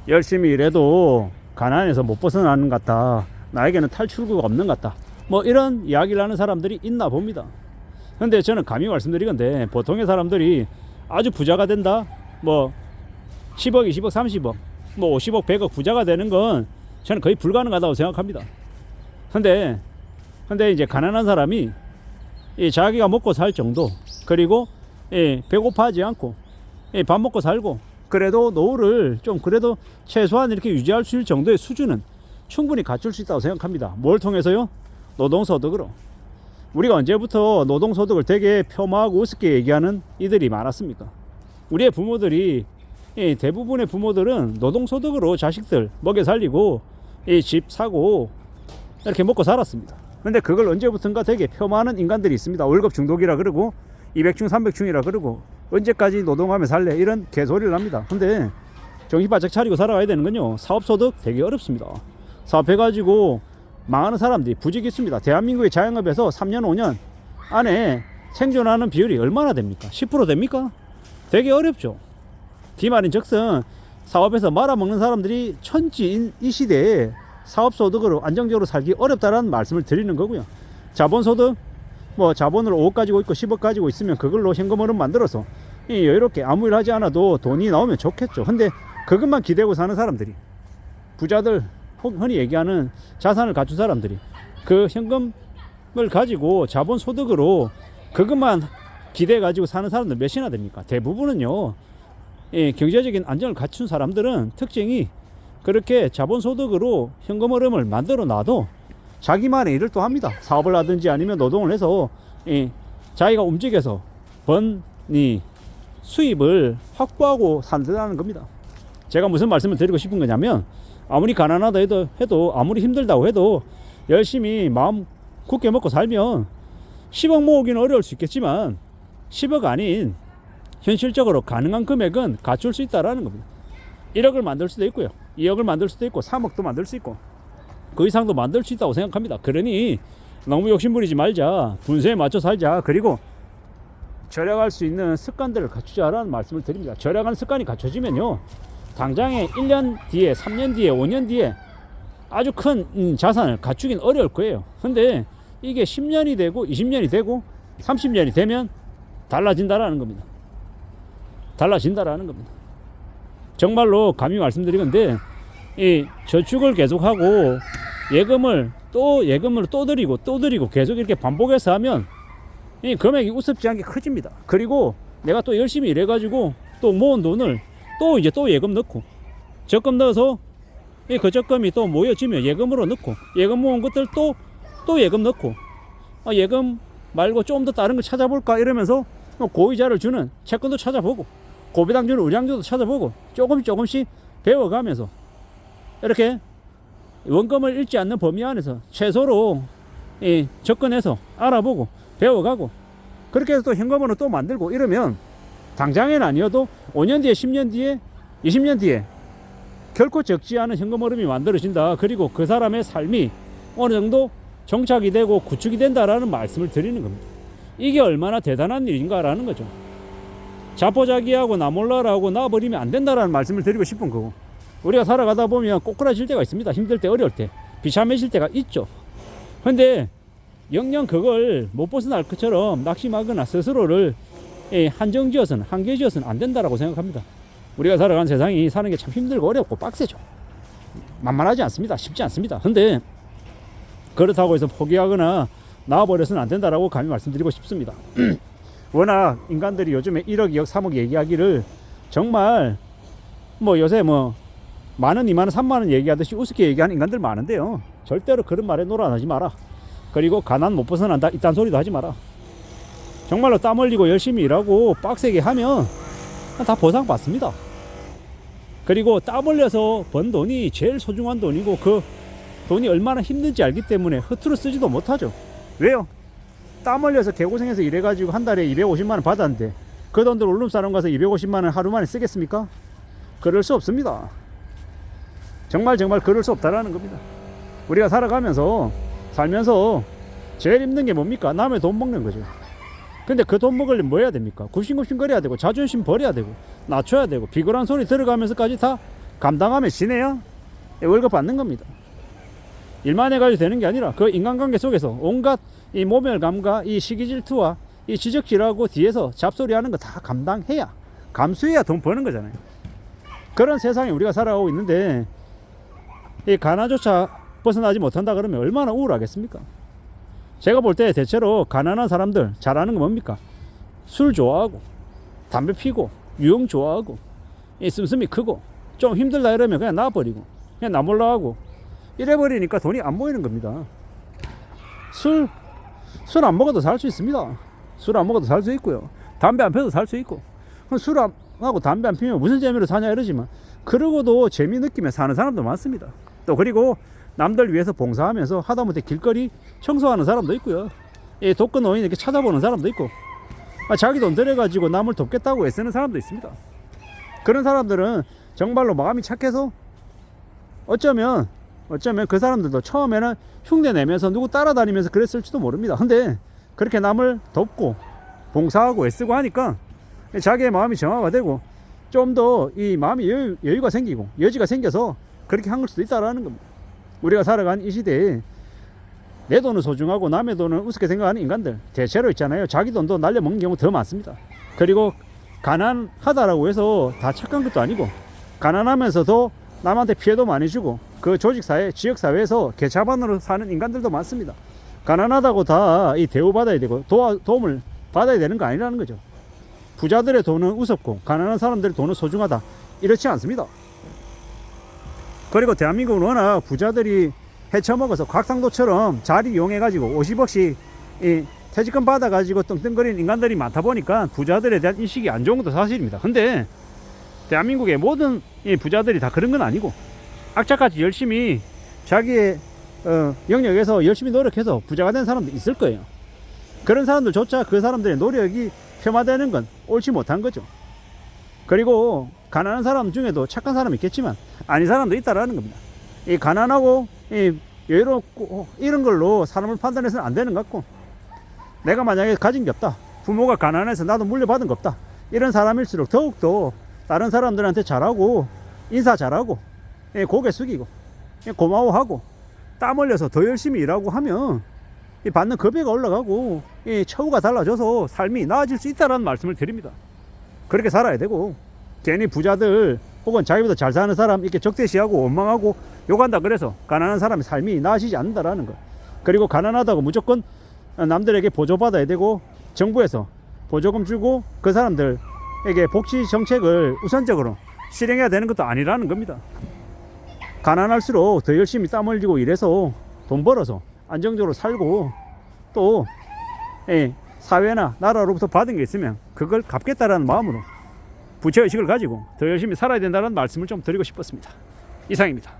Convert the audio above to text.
열심히 일해도 가난에서 못 벗어나는 것 같다. 나에게는 탈출구가 없는 것 같다. 뭐 이런 이야기를 하는 사람들이 있나 봅니다. 근데 저는 감히 말씀드리건데 보통의 사람들이 아주 부자가 된다, 뭐 10억, 20억, 30억, 뭐 50억, 100억 부자가 되는 건 저는 거의 불가능하다고 생각합니다. 근데 이제 가난한 사람이 자기가 먹고 살 정도, 그리고 배고파하지 않고 밥 먹고 살고, 그래도 노후를 좀 그래도 최소한 이렇게 유지할 수 있을 정도의 수준은 충분히 갖출 수 있다고 생각합니다. 뭘 통해서요? 노동소득으로. 우리가 언제부터 노동소득을 되게 폄하하고 우습게 얘기하는 이들이 많았습니까? 우리의 부모들이, 대부분의 부모들은 노동소득으로 자식들 먹여 살리고 집 사고 이렇게 먹고 살았습니다. 근데 그걸 언제부턴가 되게 폄하하는 인간들이 있습니다. 월급 중독이라 그러고 200충 300충이라 그러고 언제까지 노동하며 살래 이런 개소리를 합니다. 근데 정신 바짝 차리고 살아가야 되는 건요, 사업소득 되게 어렵습니다. 사업해가지고 망하는 사람들이 부직 있습니다. 대한민국의 자영업에서 3년 5년 안에 생존하는 비율이 얼마나 됩니까? 10% 됩니까? 되게 어렵죠. 기말인즉슨 사업에서 말아먹는 사람들이 천지인 이 시대에 사업소득으로 안정적으로 살기 어렵다라는 말씀을 드리는 거고요. 자본소득, 뭐 자본을 5억 가지고 있고 10억 가지고 있으면 그걸로 현금흐름 만들어서 여유롭게 아무 일 하지 않아도 돈이 나오면 좋겠죠. 근데 그것만 기대고 사는 사람들이, 부자들, 흔히 얘기하는 자산을 갖춘 사람들이 그 현금을 가지고 자본소득으로 그것만 기대 가지고 사는 사람들 몇이나 됩니까? 대부분은요, 경제적인 안정을 갖춘 사람들은 특징이 그렇게 자본소득으로 현금 흐름을 만들어 놔도 자기만의 일을 또 합니다. 사업을 하든지 아니면 노동을 해서 자기가 움직여서 번 수입을 확보하고 산다는 겁니다. 제가 무슨 말씀을 드리고 싶은 거냐면, 아무리 가난하다 해도 아무리 힘들다고 해도 열심히 마음 굳게 먹고 살면 10억 모으기는 어려울 수 있겠지만 10억 아닌 현실적으로 가능한 금액은 갖출 수 있다는 겁니다. 1억을 만들 수도 있고요, 2억을 만들 수도 있고 3억도 만들 수 있고 그 이상도 만들 수 있다고 생각합니다. 그러니 너무 욕심부리지 말자, 분수에 맞춰 살자, 그리고 절약할 수 있는 습관들을 갖추자라는 말씀을 드립니다. 절약하는 습관이 갖춰지면요, 당장에 1년 뒤에, 3년 뒤에, 5년 뒤에 아주 큰 자산을 갖추긴 어려울 거예요. 근데 이게 10년이 되고 20년이 되고 30년이 되면 달라진다라는 겁니다. 달라진다라는 겁니다. 정말로 감히 말씀드리건데, 이 저축을 계속하고 예금을 또 드리고 계속 이렇게 반복해서 하면 이 금액이 우습지 않게 커집니다. 그리고 내가 또 열심히 일해가지고 또 모은 돈을 또 예금 넣고, 적금 넣어서 그 적금이 또 모여지면 예금으로 넣고, 예금 모은 것들 또 예금 넣고, 예금 말고 좀 더 다른 거 찾아볼까 이러면서 고이자를 주는 채권도 찾아보고, 고배당 주는 의량주도 찾아보고, 조금씩 배워가면서 이렇게 원금을 잃지 않는 범위 안에서 최소로 접근해서 알아보고 배워가고, 그렇게 해서 또 현금으로 또 만들고 이러면 당장에는 아니어도 5년 뒤에, 10년 뒤에, 20년 뒤에 결코 적지 않은 현금 흐름이 만들어진다. 그리고 그 사람의 삶이 어느 정도 정착이 되고 구축이 된다라는 말씀을 드리는 겁니다. 이게 얼마나 대단한 일인가라는 거죠. 자포자기하고 나 몰라라고 놔버리면 안 된다라는 말씀을 드리고 싶은 거고, 우리가 살아가다 보면 꼬꾸라질 때가 있습니다. 힘들 때, 어려울 때, 비참해질 때가 있죠. 근데 영영 그걸 못 벗어날 것처럼 낙심하거나 스스로를 한정지어서는, 한계지어서는 안 된다라고 생각합니다. 우리가 살아가는 세상이 사는 게 참 힘들고 어렵고 빡세죠. 만만하지 않습니다. 쉽지 않습니다. 근데 그렇다고 해서 포기하거나 나와버려서는 안 된다라고 감히 말씀드리고 싶습니다. 워낙 인간들이 요즘에 1억, 2억, 3억 얘기하기를 정말 요새 만원, 2만원, 3만원 얘기하듯이 우습게 얘기하는 인간들 많은데요, 절대로 그런 말에 놀아나지 마라. 그리고 가난 못 벗어난다 이딴 소리도 하지 마라. 정말로 땀 흘리고 열심히 일하고 빡세게 하면 다 보상받습니다. 그리고 땀 흘려서 번 돈이 제일 소중한 돈이고, 그 돈이 얼마나 힘든지 알기 때문에 허투루 쓰지도 못하죠. 왜요? 땀 흘려서 개고생해서 일해가지고 한 달에 250만원 받았는데 그 돈들 울름사롱 가서 250만원 하루 만에 쓰겠습니까? 그럴 수 없습니다. 정말 그럴 수 없다라는 겁니다. 우리가 살면서 제일 힘든 게 뭡니까? 남의 돈 먹는 거죠. 근데 그 돈 먹으려면 뭐 해야 됩니까? 굽신굽신 거려야 되고, 자존심 버려야 되고, 낮춰야 되고, 비굴한 소리 들어가면서까지 다 감당하면 지내야 월급 받는 겁니다. 일만 해가지고 되는 게 아니라 그 인간관계 속에서 온갖 이 모멸감과 이 시기질투와 이 지적질하고 뒤에서 잡소리하는 거 다 감당해야, 감수해야 돈 버는 거잖아요. 그런 세상에 우리가 살아가고 있는데 이 가난조차 벗어나지 못한다 그러면 얼마나 우울하겠습니까? 제가 볼 때 대체로 가난한 사람들 잘하는 거 뭡니까? 술 좋아하고 담배 피고 유흥 좋아하고 이 씀씀이 크고 좀 힘들다 이러면 그냥 놔버리고 그냥 나 몰라 하고 이래버리니까 돈이 안 모이는 겁니다. 술 안 먹어도 살 수 있습니다. 술 안 먹어도 살 수 있고요. 담배 안 피워도 살 수 있고. 술 안 하고 담배 안 피우면 무슨 재미로 사냐 이러지만 그러고도 재미 느끼며 사는 사람도 많습니다. 또 그리고 남들 위해서 봉사하면서 하다못해 길거리 청소하는 사람도 있고요. 이 독거 노인 이렇게 찾아보는 사람도 있고 자기 돈 들여가지고 남을 돕겠다고 애쓰는 사람도 있습니다. 그런 사람들은 정말로 마음이 착해서 어쩌면 그 사람들도 처음에는 흉내 내면서 누구 따라다니면서 그랬을지도 모릅니다. 근데 그렇게 남을 돕고 봉사하고 애쓰고 하니까 자기의 마음이 정화가 되고 좀 더 이 마음이 여유가 생기고 여지가 생겨서 그렇게 한 걸 수도 있다라는 겁니다. 우리가 살아가는 이 시대에 내 돈은 소중하고 남의 돈은 우습게 생각하는 인간들 대체로 있잖아요. 자기 돈도 날려먹는 경우 더 많습니다. 그리고 가난하다라고 해서 다 착한 것도 아니고 가난하면서도 남한테 피해도 많이 주고 그 조직사회, 지역사회에서 개차반으로 사는 인간들도 많습니다. 가난하다고 다 이 대우받아야 되고 도움을 받아야 되는 거 아니라는 거죠. 부자들의 돈은 우습고 가난한 사람들의 돈은 소중하다 이렇지 않습니다. 그리고 대한민국은 워낙 부자들이 헤쳐먹어서 곽상도처럼 자리 이용해가지고 50억씩 이 퇴직금 받아가지고 떵떵거리는 인간들이 많다 보니까 부자들에 대한 인식이 안 좋은 것도 사실입니다. 근데 대한민국의 모든 이 부자들이 다 그런 건 아니고 악착같이 열심히 자기의 영역에서 열심히 노력해서 부자가 된 사람도 있을 거예요. 그런 사람들조차 그 사람들의 노력이 폄하되는 건 옳지 못한 거죠. 그리고 가난한 사람 중에도 착한 사람이 있겠지만 아닌 사람도 있다라는 겁니다. 이 가난하고 이 여유롭고 이런 걸로 사람을 판단해서는 안 되는 것 같고 내가 만약에 가진 게 없다, 부모가 가난해서 나도 물려받은 거 없다, 이런 사람일수록 더욱더 다른 사람들한테 잘하고 인사 잘하고 고개 숙이고 고마워하고 땀 흘려서 더 열심히 일하고 하면 받는 급여가 올라가고 처우가 달라져서 삶이 나아질 수 있다는 말씀을 드립니다. 그렇게 살아야 되고 괜히 부자들 혹은 자기보다 잘 사는 사람 이렇게 적대시하고 원망하고 욕한다 그래서 가난한 사람의 삶이 나아지지 않는다라는 거. 그리고 가난하다고 무조건 남들에게 보조받아야 되고 정부에서 보조금 주고 그 사람들에게 복지 정책을 우선적으로 실행해야 되는 것도 아니라는 겁니다. 가난할수록 더 열심히 땀 흘리고 일해서 돈 벌어서 안정적으로 살고 또 사회나 나라로부터 받은 게 있으면 그걸 갚겠다라는 마음으로 부채의식을 가지고 더 열심히 살아야 된다는 말씀을 좀 드리고 싶었습니다. 이상입니다.